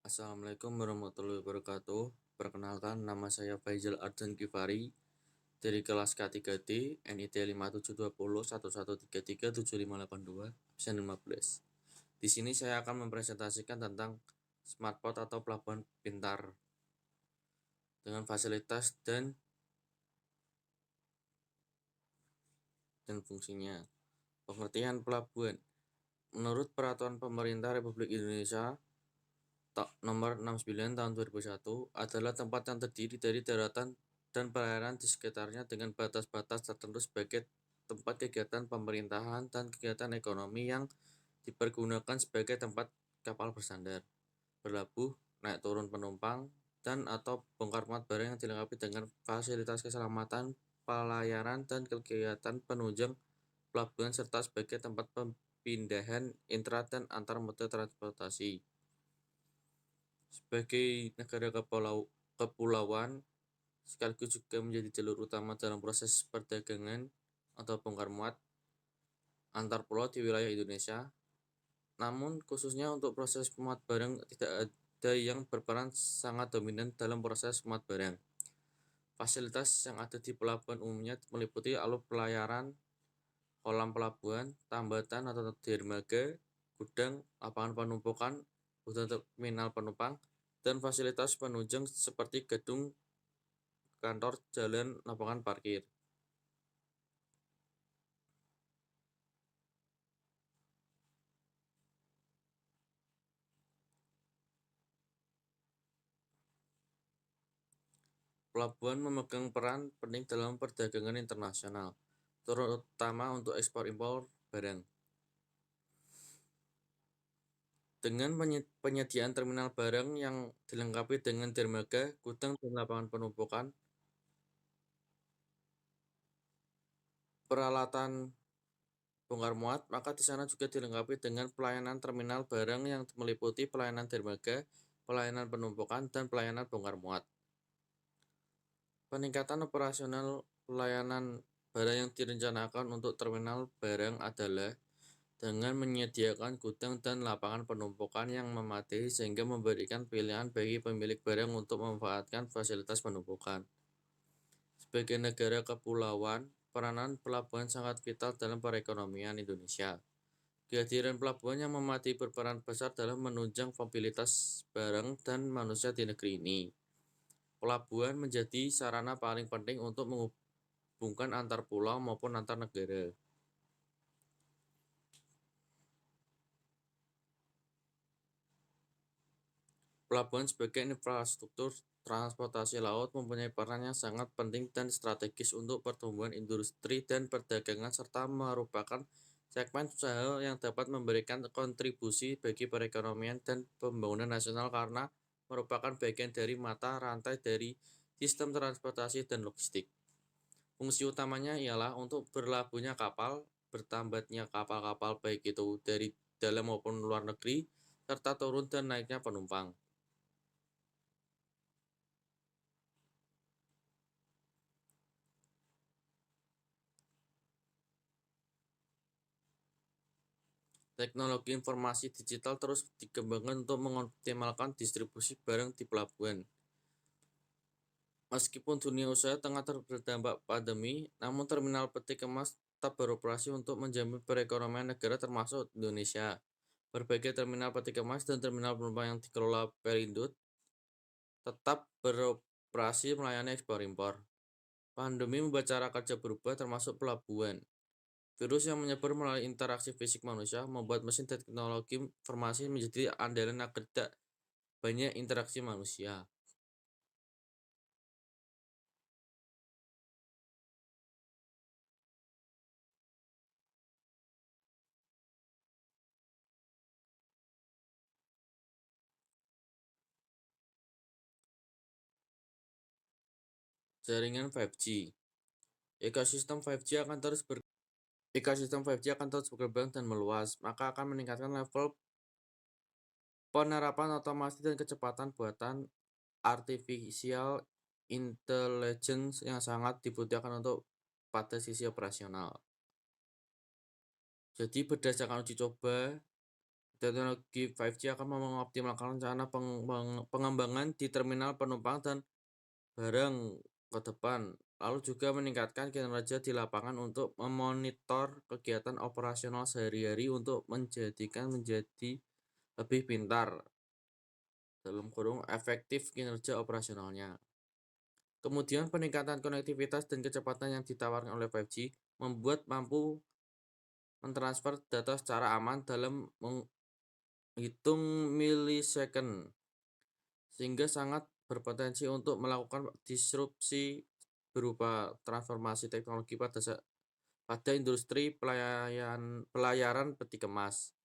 Assalamualaikum warahmatullahi wabarakatuh. Perkenalkan, nama saya Faizal Ardan Kifari dari kelas K3D NIT 572011337582 absen 15. Di sini saya akan mempresentasikan tentang SmartPort atau pelabuhan pintar dengan fasilitas dan fungsinya. Pengertian pelabuhan. Menurut Peraturan Pemerintah Republik Indonesia Nomor 69 Tahun 2001 adalah tempat yang terdiri dari daratan dan perairan di sekitarnya dengan batas-batas tertentu sebagai tempat kegiatan pemerintahan dan kegiatan ekonomi yang dipergunakan sebagai tempat kapal bersandar, berlabuh, naik turun penumpang, dan atau bongkar muat barang yang dilengkapi dengan fasilitas keselamatan, pelayaran, dan kegiatan penunjang pelabuhan serta sebagai tempat pemindahan intra dan antar moda transportasi. Sebagai negara kepulauan, sekaligus juga menjadi jalur utama dalam proses perdagangan atau bongkar muat antar pulau di wilayah Indonesia. Namun khususnya untuk proses muat barang tidak ada yang berperan sangat dominan dalam proses muat barang. Fasilitas yang ada di pelabuhan umumnya meliputi alur pelayaran, kolam pelabuhan, tambatan atau dermaga, gudang, lapangan penumpukan, gudang terminal penumpang, dan fasilitas penunjang seperti gedung, kantor, jalan, lapangan parkir. Pelabuhan memegang peran penting dalam perdagangan internasional, terutama untuk ekspor-impor barang. Dengan penyediaan terminal barang yang dilengkapi dengan dermaga, gudang, dan lapangan penumpukan, peralatan bongkar muat, maka di sana juga dilengkapi dengan pelayanan terminal barang yang meliputi pelayanan dermaga, pelayanan penumpukan, dan pelayanan bongkar muat. Peningkatan operasional pelayanan barang yang direncanakan untuk terminal barang adalah dengan menyediakan gudang dan lapangan penumpukan yang memadai sehingga memberikan pilihan bagi pemilik barang untuk memanfaatkan fasilitas penumpukan. Sebagai negara kepulauan, peranan pelabuhan sangat vital dalam perekonomian Indonesia. Kehadiran pelabuhan yang memadai berperan besar dalam menunjang mobilitas barang dan manusia di negeri ini. Pelabuhan menjadi sarana paling penting untuk menghubungkan antar pulau maupun antar negara. Pelabuhan sebagai infrastruktur transportasi laut mempunyai peran yang sangat penting dan strategis untuk pertumbuhan industri dan perdagangan serta merupakan segmen usaha yang dapat memberikan kontribusi bagi perekonomian dan pembangunan nasional karena merupakan bagian dari mata rantai dari sistem transportasi dan logistik. Fungsi utamanya ialah untuk berlabuhnya kapal, bertambatnya kapal-kapal baik itu dari dalam maupun luar negeri, serta turun dan naiknya penumpang. Teknologi informasi digital terus dikembangkan untuk mengoptimalkan distribusi barang di pelabuhan. Meskipun dunia usaha tengah terdampak pandemi, namun terminal peti kemas tetap beroperasi untuk menjamin perekonomian negara termasuk Indonesia. Berbagai terminal peti kemas dan terminal penumpang yang dikelola Pelindo tetap beroperasi melayani ekspor-impor. Pandemi membuat cara kerja berubah termasuk pelabuhan. Virus yang menyebar melalui interaksi fisik manusia membuat mesin teknologi informasi menjadi andalan agar tidak banyak interaksi manusia. Jaringan 5G. Ekosistem 5G akan terus berkembang dan meluas, maka akan meningkatkan level penerapan otomasi dan kecepatan buatan artificial intelligence yang sangat dibutuhkan untuk pada sisi operasional. Jadi berdasarkan uji coba Teknologi 5G akan mengoptimalkan rencana pengembangan di terminal penumpang dan barang ke depan, lalu juga meningkatkan kinerja di lapangan untuk memonitor kegiatan operasional sehari-hari untuk menjadi lebih pintar, efektif kinerja operasionalnya. Kemudian peningkatan konektivitas dan kecepatan yang ditawarkan oleh 5G membuat mampu mentransfer data secara aman dalam menghitung milisecond, sehingga sangat berpotensi untuk melakukan disrupsi berupa transformasi teknologi pada industri pelayaran peti kemas,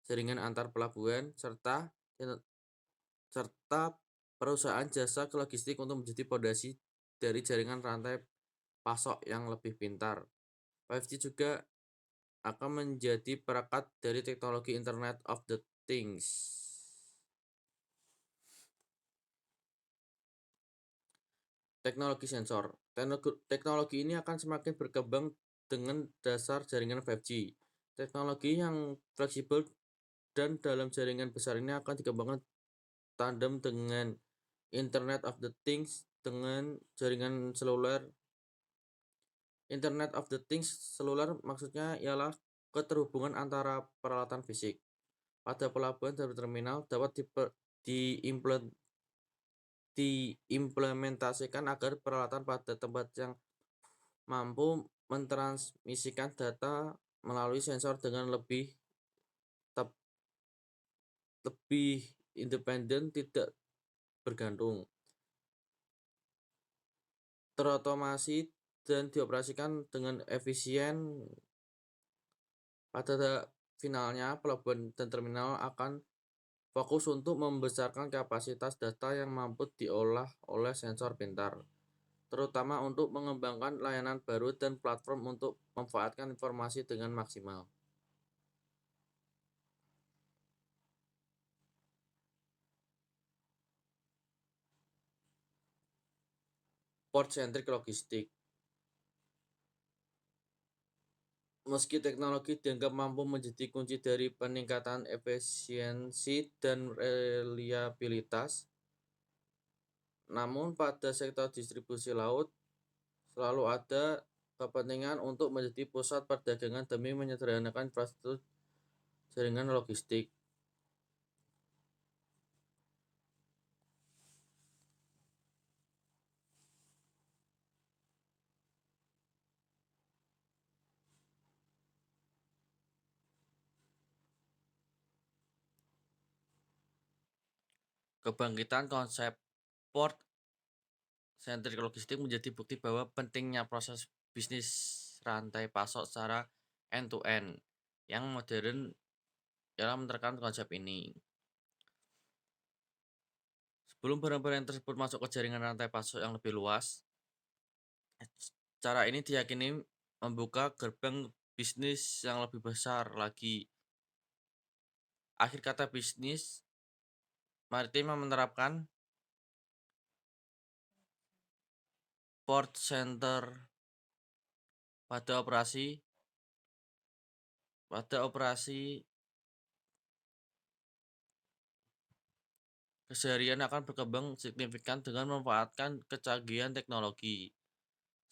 jaringan antar pelabuhan, serta perusahaan jasa logistik untuk menjadi pondasi dari jaringan rantai pasok yang lebih pintar. 5G juga akan menjadi perekat dari teknologi Internet of the Things. Teknologi sensor. Teknologi ini akan semakin berkembang dengan dasar jaringan 5G. Teknologi yang fleksibel dan dalam jaringan besar ini akan dikembangkan tandem dengan Internet of the Things dengan jaringan seluler. Internet of the Things seluler maksudnya ialah keterhubungan antara peralatan fisik pada pelabuhan dan terminal dapat diimplementasikan agar peralatan pada tempat yang mampu mentransmisikan data melalui sensor dengan lebih independen, tidak bergantung, terotomasi dan dioperasikan dengan efisien. Pada finalnya, pelabuhan dan terminal akan fokus untuk membesarkan kapasitas data yang mampu diolah oleh sensor pintar, terutama untuk mengembangkan layanan baru dan platform untuk memanfaatkan informasi dengan maksimal. Port-centric logistik. Meski teknologi dianggap mampu menjadi kunci dari peningkatan efisiensi dan reliabilitas, namun pada sektor distribusi laut selalu ada kepentingan untuk menjadi pusat perdagangan demi menyederhanakan infrastruktur jaringan logistik. Kebangkitan konsep port-centric logistik menjadi bukti bahwa pentingnya proses bisnis rantai pasok secara end-to-end yang modern dalam menerapkan konsep ini. Sebelum barang-barang tersebut masuk ke jaringan rantai pasok yang lebih luas, cara ini diyakini membuka gerbang bisnis yang lebih besar lagi. Akhir kata bisnis maritim menerapkan port center pada operasi keseharian akan berkembang signifikan dengan memanfaatkan kecanggihan teknologi,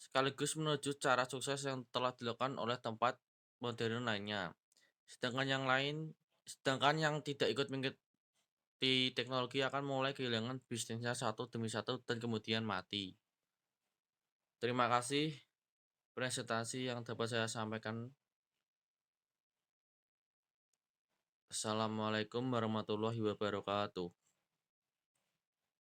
sekaligus menuju cara sukses yang telah dilakukan oleh tempat modern lainnya. Sedangkan yang tidak ikut mengikuti teknologi akan mulai kehilangan bisnisnya satu demi satu dan kemudian mati. Terima kasih presentasi yang dapat saya sampaikan. Assalamualaikum warahmatullahi wabarakatuh.